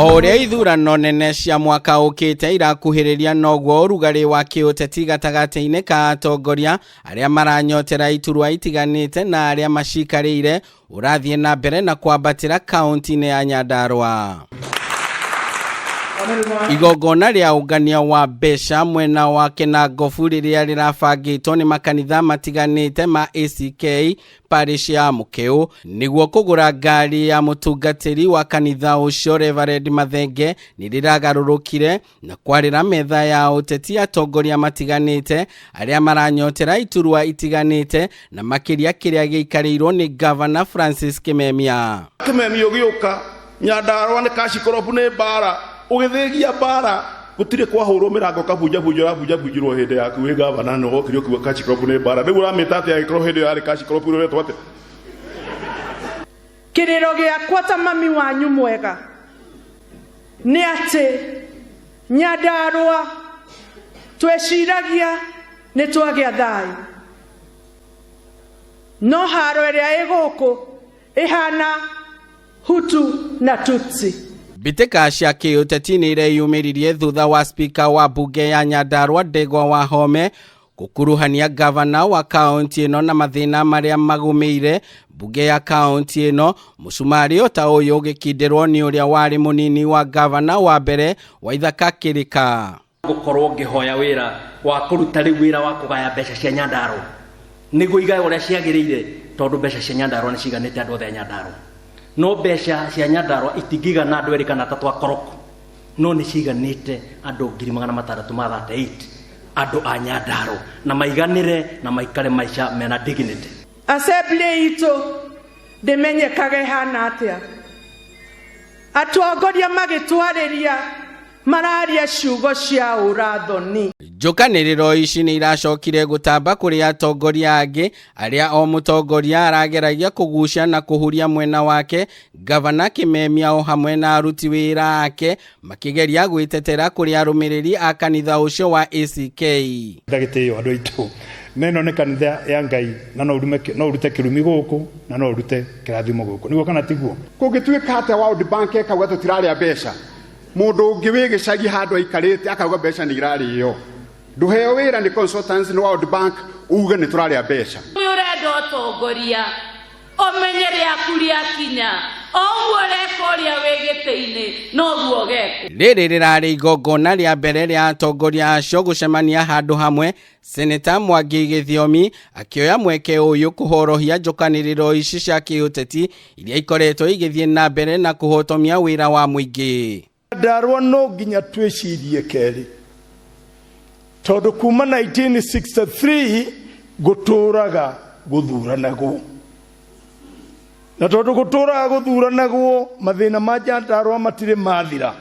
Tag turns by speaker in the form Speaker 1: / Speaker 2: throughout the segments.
Speaker 1: Oria ithurano nene cia mwaka ukite irakuhiriria noguo urugari wa kiuteti gatagati-ini ka atongoria aria maranyotera iturwa itiganite na aria macikarire urathie na mbere na kwambatira kaunti-ini ya Nyandarua. Igogona ria ungania wa mbeca mwena wa Kinangofu riria rirabangitwo ni makanitha matiganite ma ACK parish ya Mukeu niguo kugura ngari ya mutungatiri wa kanitha ucio Reverend Mathenge niriragarurukire na kwarira metha ya uteti atongoria matiganite aria maranyotera iturwa itiganite na makiria kiria giikarirwo ni Governor Francis Kimemia.
Speaker 2: Kimemia ugiuka Nyandarua ni kashi koropu ni bara ugithigia bara gutire kwahurwo mirango kabunja bunjirwo hinde yaku wi Governor no gokirio kuwa kashi koropu ni bara nigu ramita ati agikoro hinde ya kashi koropu ro twate
Speaker 3: kiriro giakwa ta mami wanyu mwega ni ati Nyandarua tweciragia ni twagia thayu no haro iria iguku ihana Hutu na Tutsi.
Speaker 1: Biteka cia kiuteti ni ireyumiririe thutha wa speaker wa bunge ya Nyandarua Ndegwa Wahome gukuruhania governor wa kaunti ino na mathina maria magumeire bunge ya kaunti ino musumari ota uyu ugikindirwo ni uria wari munini wa governor wa mbere wa Ithaka Kirika.
Speaker 4: Gukorwo ngihoya wira wa kuruta ri wira wa kugaya mbeca cia Nyandarua niguo igae uria ciagirire tondu mbeca cia Nyandarua ni ciganite andu othe a Nyandarua. No mbeca cia Nyandarua itingiga na andu eri kana atatu akoroko no ni ciganite andu 638 andu a Nyandarua na maiganire na maikare maisha mena dignity.
Speaker 3: Assembly ito ndimenyekage hana atia atongoria magitwariria mararia ciugo cia urathoni.
Speaker 1: Njukaniriro ici ni iracokire gutamba kuri atongoria angi aria o mutongoria arageragia kugucia na kuhuria mwena wake Governor Kimemia o hamwe na aruti wira ake makigeria gwitetera kuri arumiriri a kanitha ucio wa ACK.
Speaker 5: Ndagiteyo andu aitu neno ne kanitha ya Ngai na no urute kirumi guku na no urute kirathimo guku niguo kana tiguo
Speaker 6: kungituika ate World Bank ekauga tutiraria mbeca mundu ungi wi gicagi handu aikarite akauga mbeca ni irario nduheo wira ni consultants ni World Bank uge ni turaria mbeca
Speaker 7: urenda utongoria omenyere akuria kinya ogwore koria wegete-ini no guo geko.
Speaker 1: Riri rirari igogona ria mbere ria atongoria acio gucemania handu hamwe Senator Mwangi Githiomi akioya mweke uyu kuhorohia njukaniriro ici cia kiuteti iria ikoretwo igithie na mbere na kuhotomia wira wa muingi.
Speaker 5: Nyandarua no nginya twicirie keri tondu kuma 1963 guturaga guthuranaguo na tondu guturaga guthuranaguo mathina ma Nyandarua matire mathira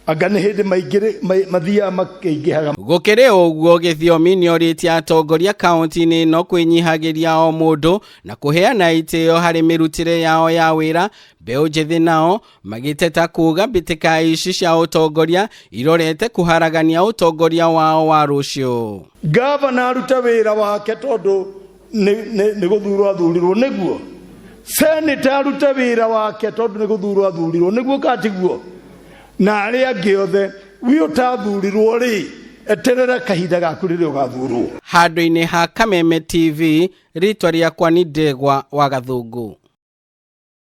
Speaker 5: anga ni hindi maingire mathia makiingihaga.
Speaker 1: Gukire uguo Githiomi ni oritie atongoria kaunti-ini no kwinyihagiria o mundu na kuheana itio hari mirutire yao ya wira mbeu njithi nao magiteta kuga bitika ici cia utongoria irorete kuharagania utongoria wao wa rucio.
Speaker 5: Governor aruta wira wake tondu ni guthurwo athurirwo niguo Senator aruta wira wake tondu ni guthurwo athurirwo niguo katiguo na aria angi othe wi utathurirwo ri eterera kahinda gaku riri ugathurwo.
Speaker 1: Handu-ini ha Kameme TV ritwa riakwa ni Ndegwa wa Gathungu.